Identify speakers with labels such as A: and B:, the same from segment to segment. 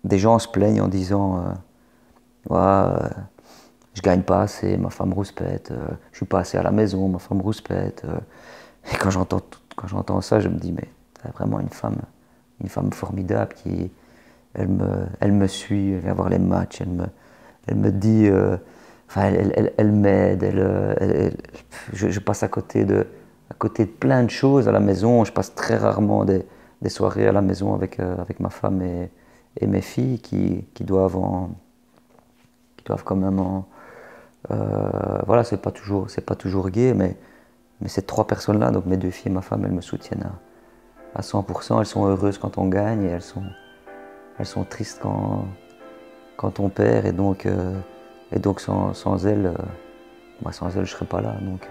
A: des gens se plaignent en disant ouais, je gagne pas assez, ma femme rouspète, je suis pas assez à la maison, ma femme rouspète. Et quand j'entends ça, je me dis mais t'as vraiment une femme formidable qui elle me suit, elle vient voir les matchs, elle me dit, enfin elle m'aide, je passe à côté de plein de choses à la maison. Je passe très rarement des soirées à la maison avec ma femme et mes filles qui doivent quand même voilà, c'est pas toujours gai, mais ces trois personnes-là, donc mes deux filles et ma femme, elles me soutiennent à 100%. Elles sont heureuses quand on gagne et elles sont tristes quand on perd. Et donc sans elles, je serais pas là. Donc,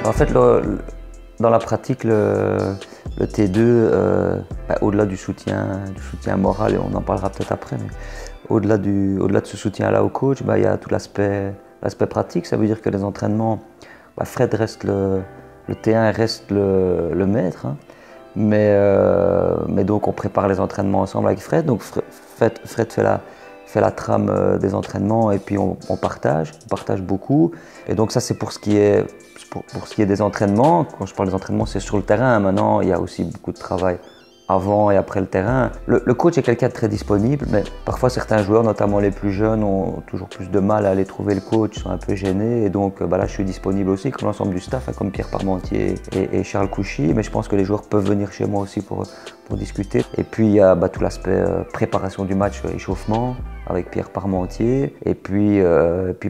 A: En fait, dans la pratique, le T2, au-delà du soutien moral, et on en parlera peut-être après, mais au-delà de ce soutien-là au coach, il y a tout l'aspect pratique. Ça veut dire que les entraînements, Fred reste le T1 reste le maître, hein, mais donc on prépare les entraînements ensemble avec Fred. Donc Fred fait la trame des entraînements et puis on partage beaucoup. Et donc ça c'est pour ce qui est des entraînements. Quand je parle des entraînements, c'est sur le terrain. Maintenant, il y a aussi beaucoup de travail avant et après le terrain. Le coach est quelqu'un de très disponible, mais parfois certains joueurs, notamment les plus jeunes, ont toujours plus de mal à aller trouver le coach, sont un peu gênés. Et donc là, je suis disponible aussi, comme l'ensemble du staff, comme Pierre Parmentier et Charles Couchy. Mais je pense que les joueurs peuvent venir chez moi aussi pour discuter. Et puis, il y a tout l'aspect préparation du match, échauffement, avec Pierre Parmentier. Et puis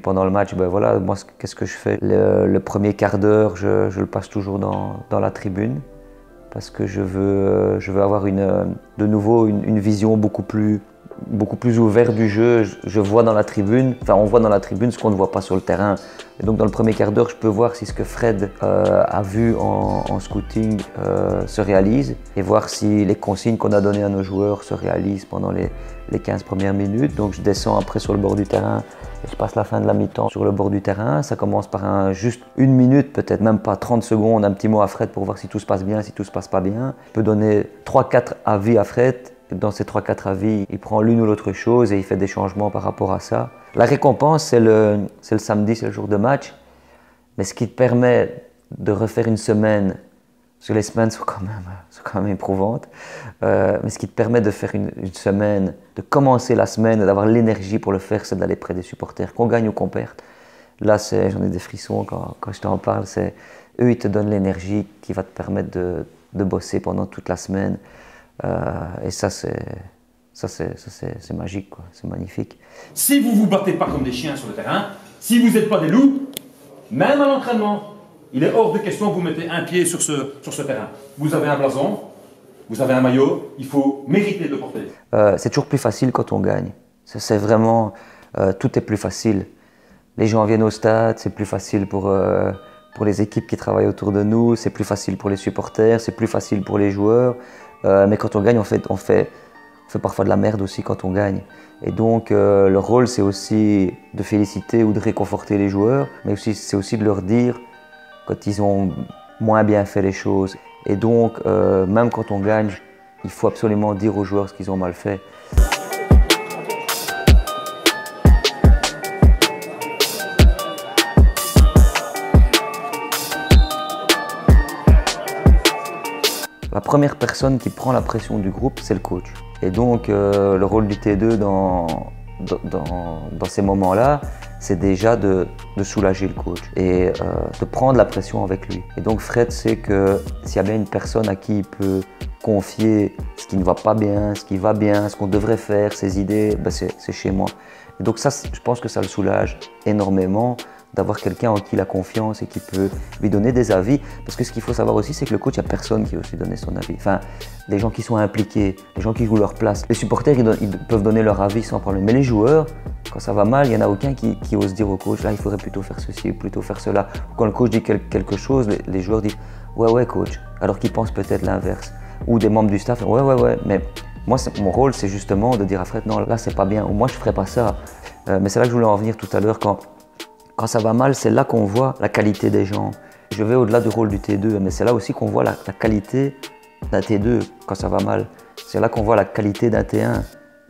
A: pendant le match, voilà, moi, qu'est-ce que je fais? Le premier quart d'heure, je le passe toujours dans la tribune, parce que je veux avoir de nouveau une vision beaucoup plus ouverte du jeu. Je vois dans la tribune, enfin on voit dans la tribune ce qu'on ne voit pas sur le terrain. Et donc dans le premier quart d'heure, je peux voir si ce que Fred a vu en scouting se réalise, et voir si les consignes qu'on a données à nos joueurs se réalisent pendant les 15 premières minutes. Donc je descends après sur le bord du terrain et je passe la fin de la mi-temps sur le bord du terrain. Ça commence par juste une minute, peut-être même pas 30 secondes, un petit mot à Fred pour voir si tout se passe bien, si tout se passe pas bien. Je peux donner 3-4 avis à Fred. Dans ces 3-4 avis, il prend l'une ou l'autre chose et il fait des changements par rapport à ça. La récompense, c'est le samedi, c'est le jour de match. Mais ce qui te permet de refaire une semaine, parce que les semaines sont quand même éprouvantes, mais ce qui te permet de faire une semaine, de commencer la semaine et d'avoir l'énergie pour le faire, c'est d'aller près des supporters, qu'on gagne ou qu'on perde. Là, j'en ai des frissons quand je t'en parle. Eux, ils te donnent l'énergie qui va te permettre de bosser pendant toute la semaine. Et ça c'est magique, quoi. C'est magnifique.
B: Si vous ne vous battez pas comme des chiens sur le terrain, si vous n'êtes pas des loups, même à l'entraînement, il est hors de question que vous mettez un pied sur ce terrain. Vous avez un blason, vous avez un maillot, il faut mériter de le porter.
A: C'est toujours plus facile quand on gagne. C'est vraiment, tout est plus facile. Les gens viennent au stade, c'est plus facile pour les équipes qui travaillent autour de nous, c'est plus facile pour les supporters, c'est plus facile pour les joueurs. Mais quand on gagne, on fait parfois de la merde aussi quand on gagne. Et donc le rôle, c'est aussi de féliciter ou de réconforter les joueurs, mais c'est aussi de leur dire quand ils ont moins bien fait les choses. Et donc même quand on gagne, il faut absolument dire aux joueurs ce qu'ils ont mal fait. La première personne qui prend la pression du groupe, c'est le coach. Et donc, le rôle du T2 dans ces moments-là, c'est déjà de soulager le coach et de prendre la pression avec lui. Et donc, Fred sait que s'il y a bien une personne à qui il peut confier ce qui ne va pas bien, ce qui va bien, ce qu'on devrait faire, ses idées, c'est chez moi. Et donc ça, je pense que ça le soulage énormément d'avoir quelqu'un en qui il a confiance et qui peut lui donner des avis. Parce que ce qu'il faut savoir aussi, c'est que le coach, il n'y a personne qui veut lui donner son avis. Enfin, les gens qui sont impliqués, les gens qui jouent leur place. Les supporters, ils peuvent donner leur avis sans problème. Mais les joueurs, quand ça va mal, il n'y en a aucun qui ose dire au coach, là, il faudrait plutôt faire ceci, plutôt faire cela. Quand le coach dit quelque chose, les joueurs disent, ouais, coach, alors qu'ils pensent peut-être l'inverse. Ou des membres du staff, ouais, mais moi, mon rôle, c'est justement de dire à Fred, non, là, c'est pas bien, ou moi, je ferais pas ça. Mais c'est là que je voulais en venir tout à l'heure, quand ça va mal, c'est là qu'on voit la qualité des gens. Je vais au-delà du rôle du T2, mais c'est là aussi qu'on voit la qualité d'un T2 quand ça va mal. C'est là qu'on voit la qualité d'un T1.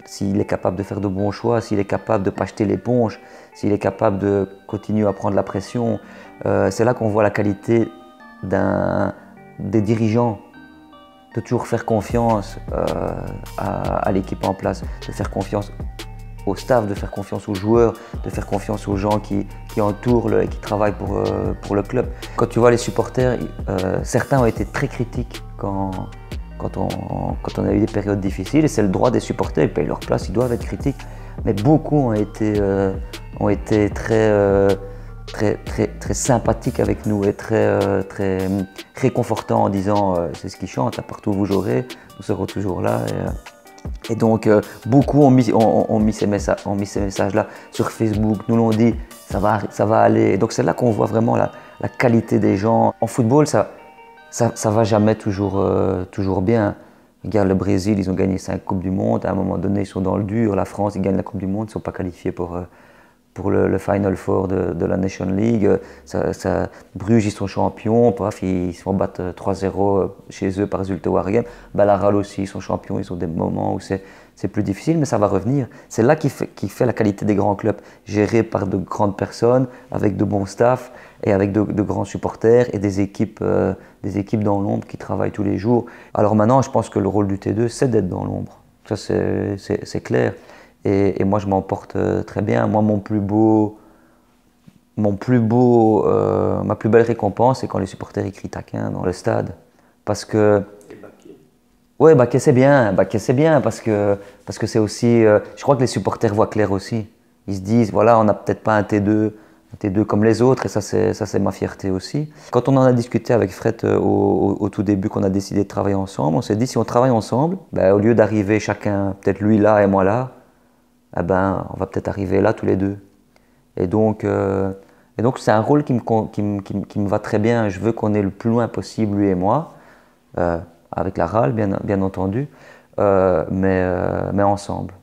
A: S'il est capable de faire de bons choix, s'il est capable de ne pas jeter l'éponge, s'il est capable de continuer à prendre la pression. C'est là qu'on voit la qualité des dirigeants, de toujours faire confiance à l'équipe en place, de faire confiance au staff, de faire confiance aux joueurs, de faire confiance aux gens qui entourent et qui travaillent pour le club. Quand tu vois les supporters, certains ont été très critiques quand on a eu des périodes difficiles, et c'est le droit des supporters, ils payent leur place, ils doivent être critiques. Mais beaucoup ont été très sympathiques avec nous et très réconfortants en disant c'est ce qu'ils chantent, là, partout où vous jouerez, nous serons toujours là. Et donc, beaucoup ont mis ces messages-là sur Facebook, nous l'ont dit, ça va aller. Et donc, c'est là qu'on voit vraiment la qualité des gens. En football, ça va jamais toujours bien. Regarde le Brésil, ils ont gagné 5 Coupes du Monde. À un moment donné, ils sont dans le dur. La France, ils gagnent la Coupe du Monde, ils ne sont pas qualifiés pour le Final Four de la Nation League. Bruges, ils sont champions, paf, ils se font battre 3-0 chez eux par résultat au Wargame. Balleral aussi, ils sont champions, ils ont des moments où c'est plus difficile, mais ça va revenir. C'est là qui fait la qualité des grands clubs, gérés par de grandes personnes, avec de bons staffs et avec de grands supporters et des équipes dans l'ombre qui travaillent tous les jours. Alors maintenant, je pense que le rôle du T2, c'est d'être dans l'ombre. Ça, c'est clair. Et moi, je m'en porte très bien. Moi, ma plus belle récompense, c'est quand les supporters écrient taquin dans le stade. Parce que... Ouais, baquer c'est bien, parce que c'est aussi... je crois que les supporters voient clair aussi. Ils se disent, voilà, on n'a peut-être pas un T2 comme les autres, et ça c'est ma fierté aussi. Quand on en a discuté avec Fred au tout début, qu'on a décidé de travailler ensemble, on s'est dit, si on travaille ensemble, au lieu d'arriver chacun, peut-être lui là et moi là, on va peut-être arriver là tous les deux. Et donc c'est un rôle qui me va très bien. Je veux qu'on ait le plus loin possible, lui et moi, avec la RAL bien entendu, mais ensemble.